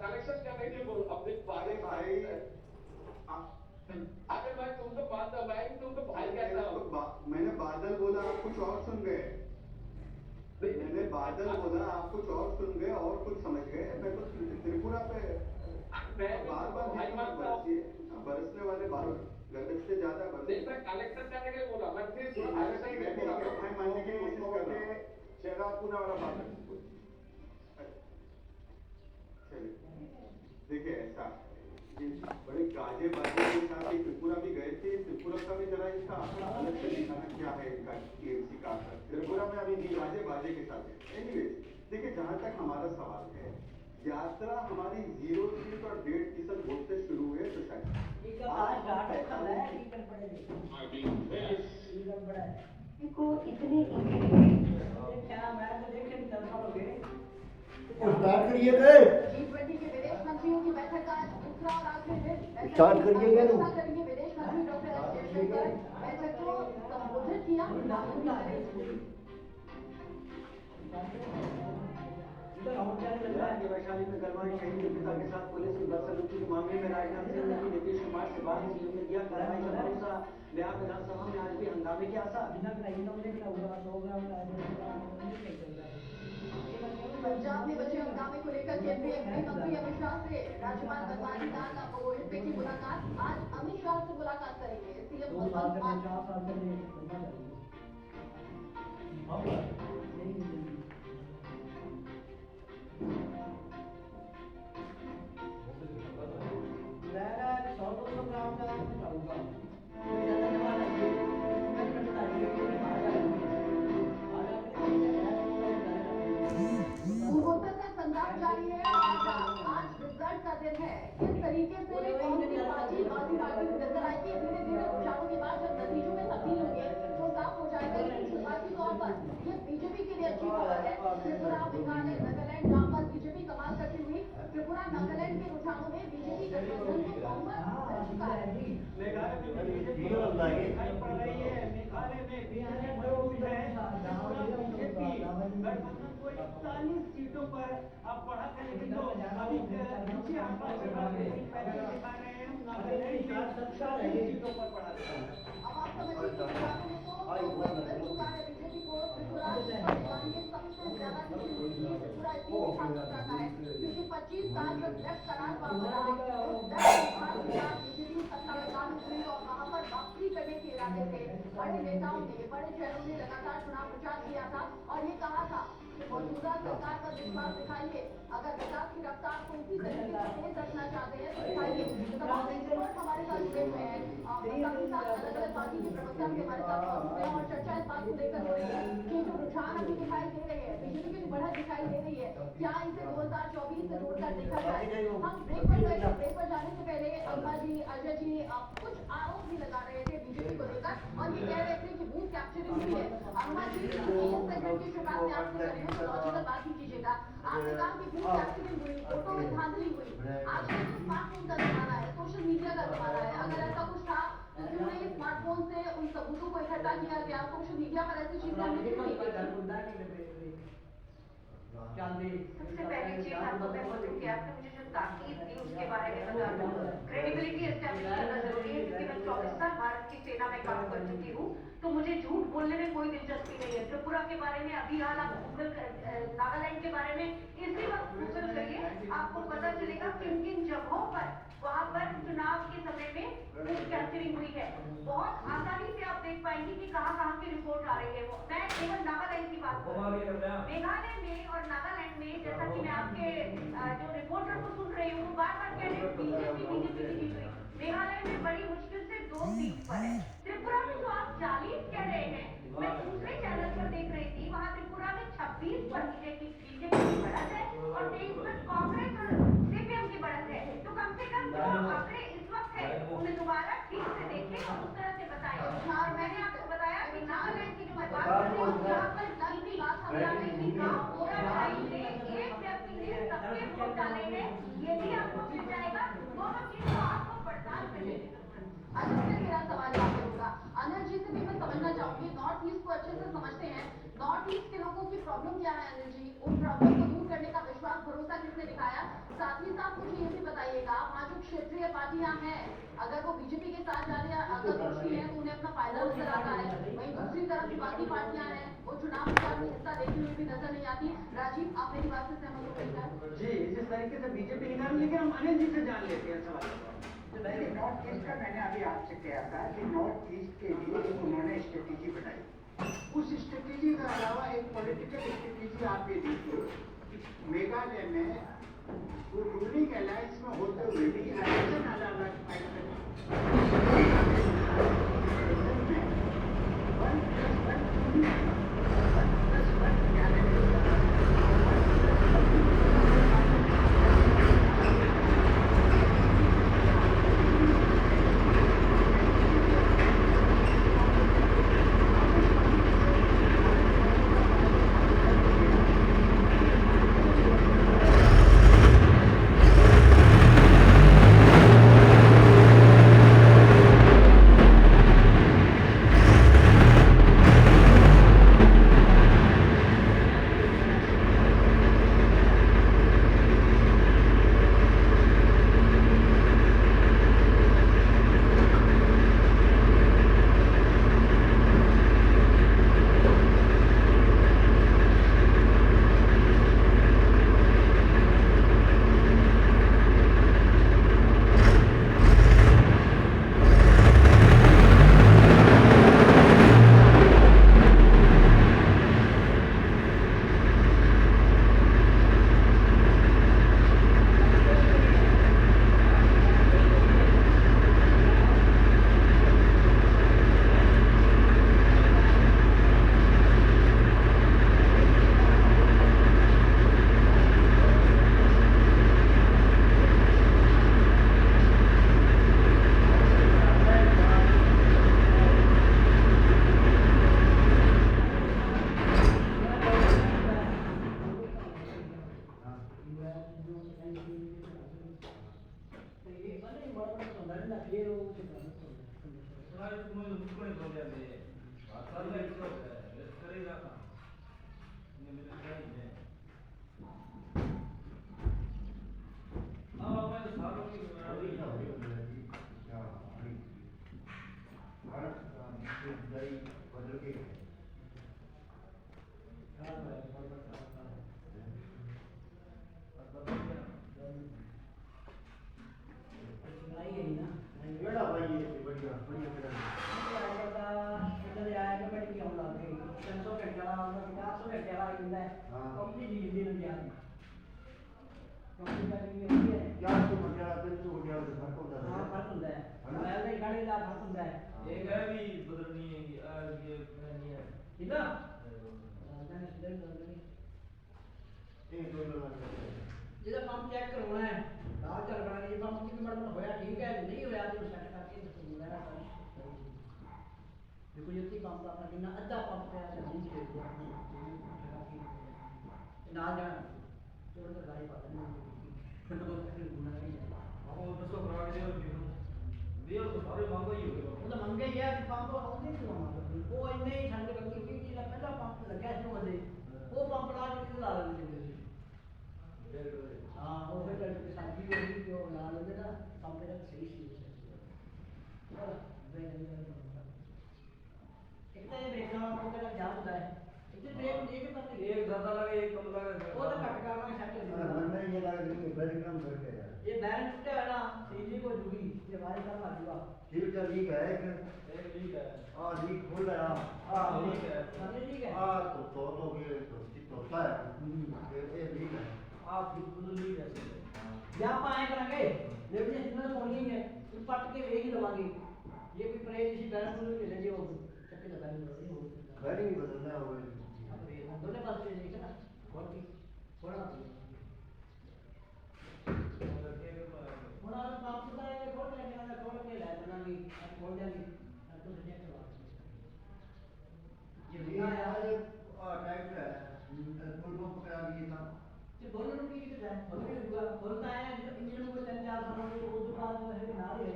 कलेक्शन क्या नहीं बोल अपने अरे भाई अरे भाई तुम तो बात भाई तुम तो भाई कहता हो. मैंने बादल बोला आप कुछ और सुन गए. मैंने बादल बोला आप कुछ और सुन गए और कुछ समझ गए. मैं तो त्रिपुरा पे बार बार बरसने वाले बादल गरज से ज्यादा कलेक्टर करने के लिए बोला. मैं फिर मानने की कोशिश कर रहे हैं. शहजाद पूनावाला बात देखिए ऐसा बड़े गाजे बाजे के साथ ही त्रिपुरा भी गए थे. त्रिपुरा का भी जरा इसका अलग से दिखाना क्या है इनका टीएमसी का. त्रिपुरा में अभी गाजे बाजे के साथ है. एनीवे देखिए जहां तक हमारा सवाल है यात्रा हमारी 0 सीट और 1.5% वोट से शुरू हुए तो शायद को इतने स्टार्ट करिए थे. G20 के विदेश मंत्रियों की बैठक का दूसरा और आखिरी दिन स्टार्ट करिएगा ना. करेंगे विदेश मंत्री डॉक्टर एस जयशंकर. बैठक को संबोधित किया. वैशाली में गलवान शहीद के पिता के साथ पुलिस की बदसलूकी के मामले में राजनाथ सिंह ने नीतीश कुमार से बात में किया कार्रवाई का भरोसा. बिहार विधानसभा में आज भी हंगामे के आसार. पंजाब में बचे हंगामे को लेकर केंद्रीय गृह मंत्री अमित शाह से राज्यपाल बनवारी लाल पुरोहित की मुलाकात. आज अमित शाह से मुलाकात करेंगे सीएम. पूर्वोत्तर का संग्राम जारी है. आज रिजल्ट का दिन है. किस तरीके से कौन सी पार्टी नजर आएगी धीरे धीरे रुझानों के बाद जब नतीजों में तब्दील होंगे तो साफ हो जाएगा. लेकिन शुरुआती तौर पर ये बीजेपी के लिए अच्छी खबर है. त्रिपुरा, मेघालय, नागालैंड जहाँ पर बीजेपी कमाल करती हुई त्रिपुरा नागालैंड के रुझानों में बीजेपी गठबंधन को बहुमत मिल चुका है. मेघालय में बीजेपी दिखाई पड़ रही है. मेघालय में गठबंधन को 41 सीटों पर अब बढ़ा है. लेकिन जो अभी नीचे आंकड़ा चल रहा है पहले दिखा रहे हैं नागालैंड में 40 सीटों पर बढ़ा है. अब आप समझिए कि रुझानों में तो बहुमत मिल चुका है बीजेपी को. त्रिपुरा के सबसे ज्यादा त्रिपुरा इसलिए खास करता है क्योंकि 25 साल जब लेफ्ट करार पर रहा उस बीजेपी सत्ता में काबिज हुई और वहां पर वापसी करने के इरादे से बड़े नेताओं ने बड़े शहरों में लगातार चुनाव प्रचार किया था और ये कहा था कि मौजूदा सरकार पर विश्वास दिखाइए. अगर विकास की रफ्तार को इसी तरीके से तेज रखना चाहते हैं तो दिखाइए. तमाम एक्सपर्ट हमारे साथ जुड़े हुए हैं. साथ ही साथ अलग अलग पार्टी के प्रवक्ता भी हमारे साथ मौजूद हैं और चर्चा इस बात को लेकर हो रही है कि जो रुझान अभी दिखाई दे रहे हैं, बीजेपी की जो बढ़त दिखाई दे रही है, क्या इसे 2024 से जोड़कर देखा जाए। हम ब्रेक पर गए, ब्रेक पर जाने से पहले अम्बा जी, अजय जी कुछ आरोप भी लगा रहे थे बीजेपी को लेकर और ये कह रहे थे कि बूथ कैप्चरिंग हुई है। अम्बा जी, इस सेगमेंट की शुरुआत में आपसे करेंगे तो लॉजिकल बात ही कीजिएगा। आपने कहा कि बूथ कैप्चरिंग हुई, फोटो में धांधली हुई। आजकल तो स्मार्टफोन का जमाना है, सोशल मीडिया का जमाना है, अगर ऐसा कुछ था तो क्यों नहीं स्मार्टफोन से उन सबूतों को इकट्ठा किया गया, सोशल मीडिया पर ऐसी चीजें हमने क्यों नहीं देखी। सबसे पहली चीज आपको मैं बोलूंगी, आपने मुझे जो ताकीद दी उसके बारे में बता दूं। क्रेडिबिलिटी एस्टैब्लिश करना जरूरी है क्योंकि मैं 24 साल भारत की सेना में काम कर चुकी हूँ, तो मुझे झूठ बोलने में कोई दिलचस्पी नहीं है। त्रिपुरा के बारे में अभी हाल आप गूगल, नागालैंड के बारे में इसी वक्त गूगल करिए, आपको पता चलेगा किन किन जगहों पर वहाँ पर चुनाव के समय में बूथ कैप्चरिंग हुई है। बहुत आसानी से आप देख पाएंगे कि कहाँ की रिपोर्ट आ रही है। वो मैं केवल नागालैंड की बात करूँ, मेघालय में और नागालैंड में, जैसा कि मैं आपके जो रिपोर्टर को सुन रही हूँ, बार बार कह रहे हैं बीजेपी की जीत हुई। मेघालय में बड़ी मुश्किल से 2 सीट पर है। त्रिपुरा में जो आप 40 कह रहे हैं, मैं दूसरे चैनल पर देख रही थी, वहाँ त्रिपुरा में 26 पर बीजेपी की बढ़त है और 23 पर कांग्रेस और सीपीएम की बढ़त है। तो कम से कम जो आंकड़े इस वक्त है उन्हें दोबारा ठीक से देखें और उस तरह से बताएं। और मैंने आपको बताया कि नागालैंड की जो मैं बात कर रही हूँ, यहाँ पर दल की बात हम आ गई थी, गाँव बोरा लड़ाई में एक व्यक्ति ने सबके वोट डाले हैं, ये भी आपको मिल जाएगा। दोनों चीज को आपको पड़ताल करने की जरूरत है। अच्छा, फिर मेरा सवाल आपसे होगा, अनिल जी से भी मैं समझना चाहूंगी, नॉर्थ ईस्ट को अच्छे से समझते हैं, नॉर्थ ईस्ट के लोगों की प्रॉब्लम क्या है अनिल जी, उन प्रॉब्लम को दूर करने का विश्वास, भरोसा किसने दिखाया। साथ ही साथ मुझे ये भी बताइएगा, वहाँ जो क्षेत्रीय पार्टियां हैं, अगर वो बीजेपी के साथ जा रही है, अगर खुशी है तो उन्हें अपना फायदा नजर आता है, वहीं दूसरी तरफ की बाकी पार्टियां हैं वो चुनाव प्रचार में हिस्सा लेती हुई भी नजर नहीं आती। राजीव, आप मेरी बात से सहमत हो जी, जिस तरीके से बीजेपी निकाल, लेकिन हम अनिल जी से जान लेते हैं सवाल। देखिए, नॉर्थ ईस्ट का मैंने अभी आपसे कहा था कि नॉर्थ ईस्ट के लिए उन्होंने स्ट्रेटेजी बनाई। उस स्ट्रेटेजी के अलावा एक पॉलिटिकल स्ट्रेटेजी आप ये देखिए, मेघालय में वो रूलिंग अलायंस में होते हुए भी इलेक्शन अलग बढ़िया मेरा खत्म है एक है भी बदलनी है ये नहीं है कितना मैंने स्टूडेंट नहीं एक दो लोग ਜਿਹਦਾ ਪੰਪ ਚੈੱਕ ਕਰਵਾਉਣਾ ਹੈ ਨਾਲ ਚੱਲ ਬਣਾ ਇਹ ਪੰਪ ਕਿੰਨੀ ਮੜਮੜ ਹੋਇਆ ਠੀਕ ਹੈ ਨਹੀਂ ਹੋਇਆ ਤੇ ਸੈੱਟ ਕਰਕੇ ਦੱਸੋ ਲੈਣਾ ਦੇਖੋ ਜਿੱਤੀ ਪੰਪ ਦਾ ਆਪਣਾ ਕਿੰਨਾ ਅੱਧਾ ਪੰਪ ਪਿਆ ਤੇ ਨਹੀਂ ਦੇ ਦਿਓ ਨਾਲ ਜਾਣਾ ਤੋੜ ਕੇ ਗਾੜੀ ਪਾ ਦੇਣੀ ਉਹ ਦੱਸੋ ਕਰਾ ਕੇ ਦਿਓ ਵੀਰ ਉਹ ਸਾਰੇ ਮੰਗਾ ਹੀ ਹੋ ਗਿਆ ਉਹ ਤਾਂ ਮੰਗੇ ਹੀ ਆ ਕਿ ਪੰਪ ਆਉਂਦੇ ਨਹੀਂ ਉਹ ਇੰਨੇ ਹੀ ਠੰਡੇ ਬੱਕੀ ਕੀ ਜਿਹੜਾ ਪਹਿਲਾ ਪੰਪ ਲੱਗਿਆ ਸੀ ਉਹਦੇ ਉਹ ਪੰਪ ਲਾ ਕੇ ਲਾ ਲੈਂਦੇ ਸੀ हाँ वो फिर लड़के शादी होगी जो ला लेंगे ना पंप तक सही सी कितना ये ब्रेक ना वो का जाम होता है इतने ब्रेक लेके करते एक ज्यादा लगे एक कम लगे वो तो कट करना सेट हो मन में ये लगा कि बैरिंग कम करके यार ये बैरिंग टूटा है ना सीधी को जुड़ी ये वायर का मार दिया ठीक है लीक है एक लीक है हां लीक खोल है हां लीक है समझ लीक है हां तो ये तो होता है ये लीक है आप बिल्कुल नहीं रह सकते या आप आए करेंगे लेकिन सिग्नल पहुंचेंगे तो पट के वे ही दबाएंगे ये कोई प्रेज इसी बैलेंस में ले लेंगे वो चक्के लगाएंगे बैरिंग बदलना है दोनों पास से देखिए ना और की थोड़ा थोड़ा काम से है खोल के लेना खोल के ले बनानी खोल जाएगी तो चेक करवा ये आज टाइप है फुल पंप करा दिए था ये बोलने में की है बोलने हुआ बोलता है इंजन में चल जा सामान को वो तो बाद में है ना ही है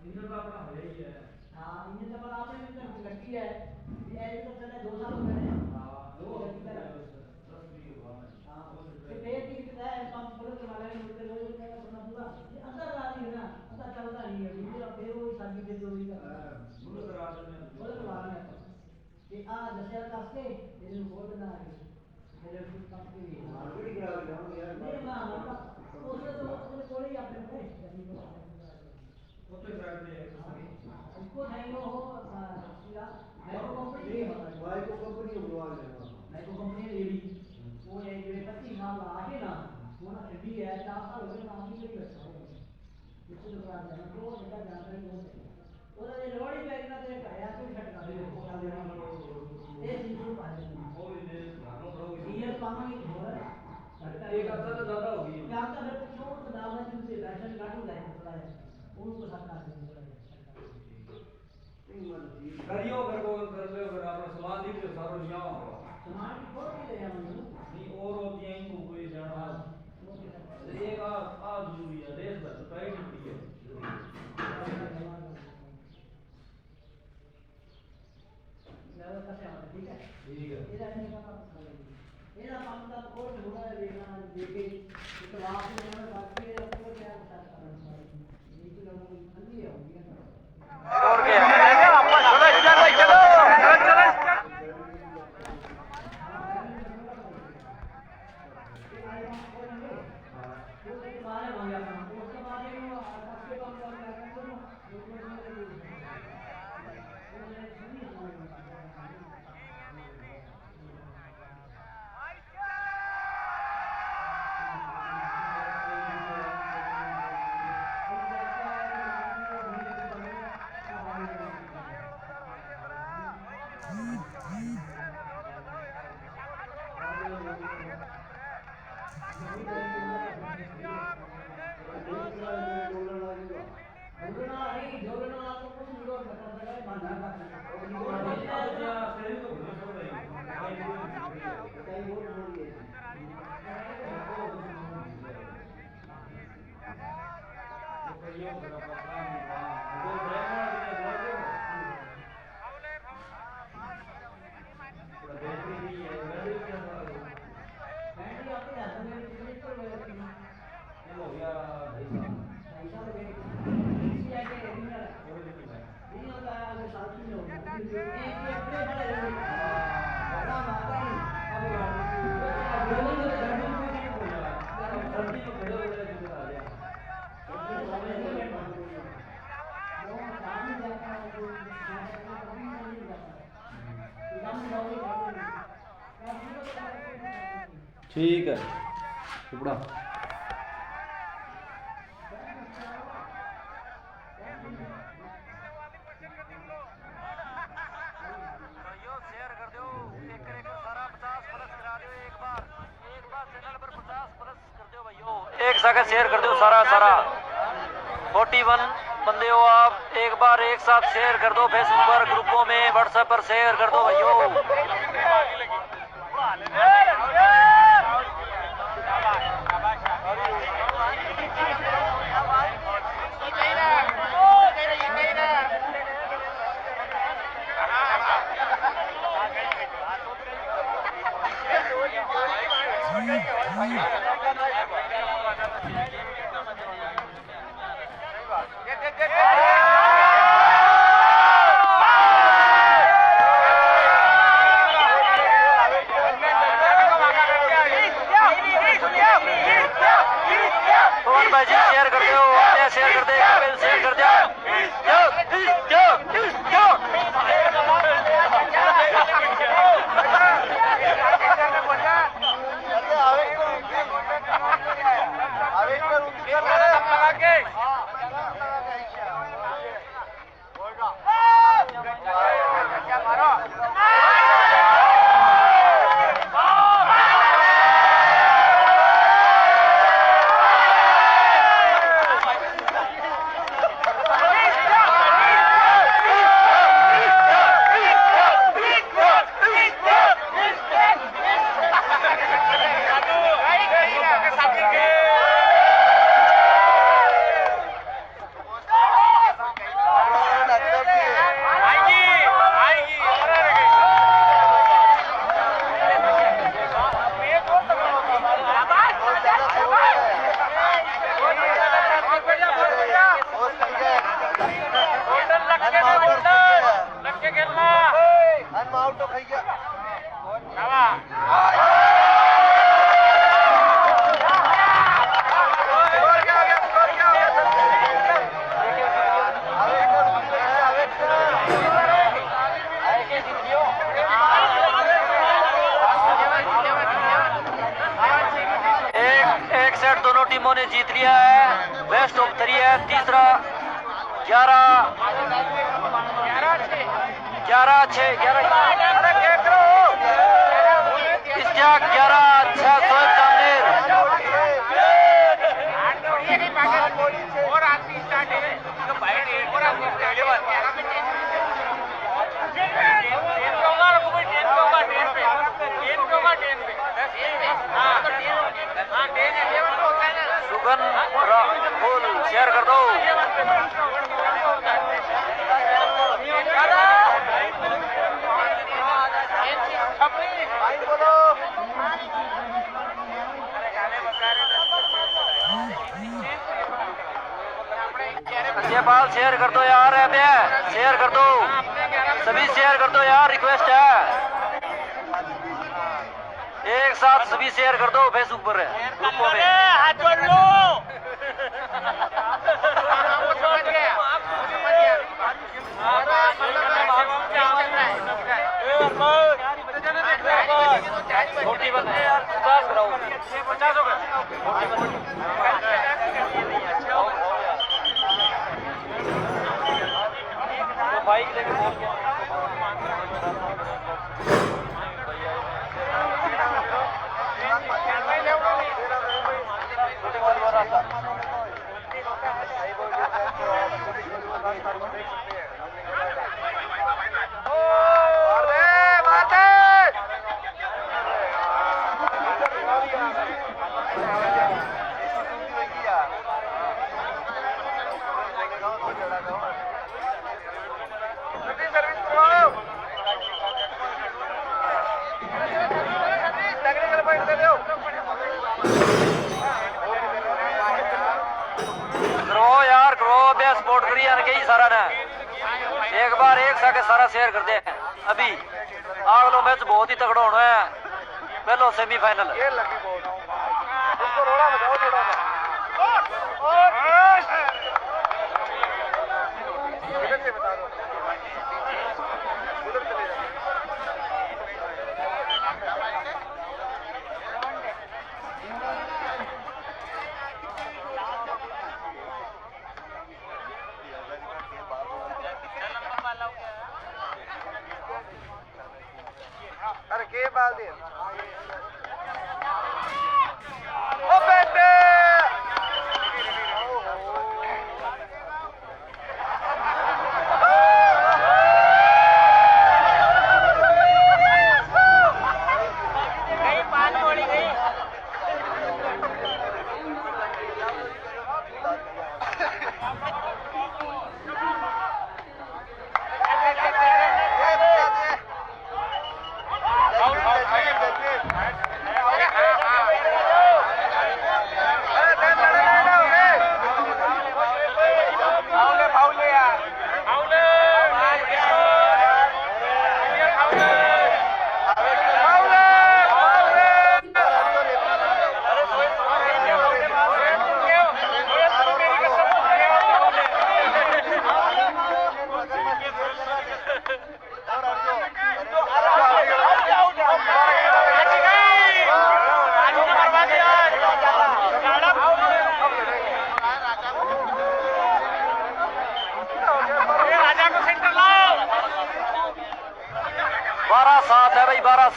इंजन का अपना है ही है हां इंजन का अपना आपने इंजन गट्टी है ये तो चले 2 साल हो गए हां 2 गट्टी का 10 भी हुआ हां ये पेड़ की कितना है पंप खोल के लगा लेंगे तो रोज का अपना पूरा ये अंदर आ रही है ना अंदर चलता नहीं है ये फिर वो शादी पे जो भी का बोलो करा देने बोलो करवा रहे हैं ये आ दशहरा का के ये बोल देना है मेरे कुछ काम के लिए मार्केटिंग करा रहे हो यार नहीं ना उसने तो उसने कोई आपने को वो तो ट्रैक में है उसको नहीं हो सीधा मैको कंपनी भाई को कंपनी बुलवा लेना मैको कंपनी ले ली वो ये जो 25 साल आगे ना वो ना भी है 4 साल हो गए ना अभी नहीं बैठा इसको तो करा देना तो बेटा जानकारी हो और ये लोड़ी बैग ना ते आया तो छटका दे ये चीज को पा ले और ये धानो बड़ो ये पानी हो रहा है एक हफ्ता तो ज्यादा हो गई क्या हफ्ता फिर कुछ और तो दाम है जिनसे राशन काटू लाए थोड़ा है उनको सब काट देंगे करियो कर लो कर लो अगर आपने सामान दी तो सारो लिया होगा सामान की फोड़ के ले आऊंगा नहीं और होती हैं इनको कोई जाना एक आ जरूरी है रेस बस टाइट होती है ठीक है ठीक है ਇਹਦਾ ਕੰਮ ਦਾ ਕੋਰਸ ਹੋਣਾ ਹੈ ਵੇਖਣਾ ਦੇ ਕੇ ਇਤਲਾਫ ਲੈਣਾ ਬਾਕੀ ਇਹ ਆਪਕੋ ਕਿਆ ਬਤਾ ਕਰਨਾ है ये तो लोगों की ठंडी है होगी और क्या अपन चलो चलो ठीक है टुकड़ा साथ शेयर कर दो सारा 41 बंदे हो आप, एक बार एक साथ शेयर कर दो फेसबुक पर, ग्रुपों में, व्हाट्सएप पर शेयर कर दो भाइयों। भाई जी शेयर कर दो, शेयर कर दे, शेयर कर दो। एक सेट दोनों टीमों ने जीत लिया है, बेस्ट ऑफ 3 है। तीसरा 11 सुगन राहुल शेयर कर दो। बाल शेयर कर दो यार, शेयर कर दो, सभी शेयर कर दो यार, रिक्वेस्ट है। एक साथ सभी शेयर कर दो फेसबुक पर, ग्रुपों में। हाथ जोड़ लो। बाइक लेके बोल के सपोर्ट करिए कई सारा ने एक बार एक साथ सारा शेयर कर दे। अभी अगलो मैच बहुत ही तगड़ा होना है, पहलो सेमीफाइनल। अरे के बाल दे ओ बेटे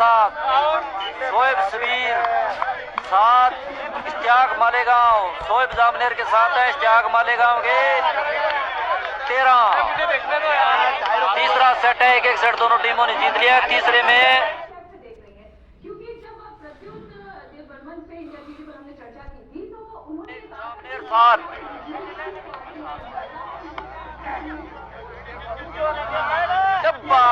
साथ शोएब सबीर, साथ इश्तियाक मालेगांव, शोएब जामनेर के साथ है इश्तियाक मालेगांव के 13। तीसरा सेट है, 1-1 सेट दोनों टीमों ने जीत लिया। तीसरे में क्योंकि जब प्रद्युम्न देवबर्मन से इंडिया टीवी पर हमने चर्चा की थी तो उन्होंने जामनेर 7। डब्बा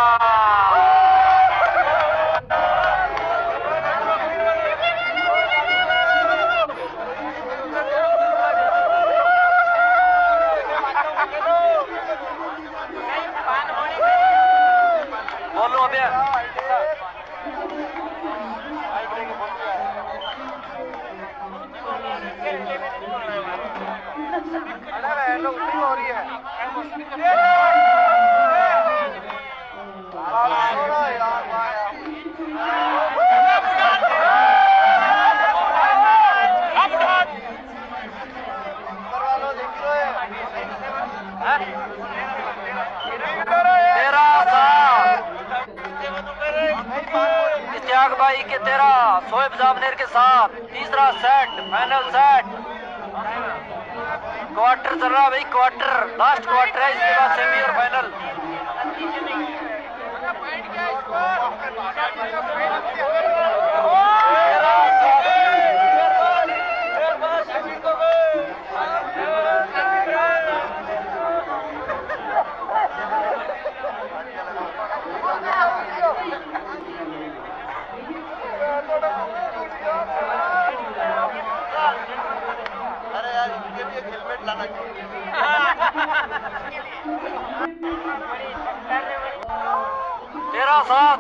बोलो अभी हो रही है। इश्तियाक भाई के 13, शोएब जामनेर के साथ तीसरा सेट, फाइनल सेट। क्वार्टर चल रहा है भाई, क्वार्टर, लास्ट क्वार्टर है, इसके बाद सेमी और फाइनल। अरे यार इनके लिए हेलमेट लाना चाहिए। 13-7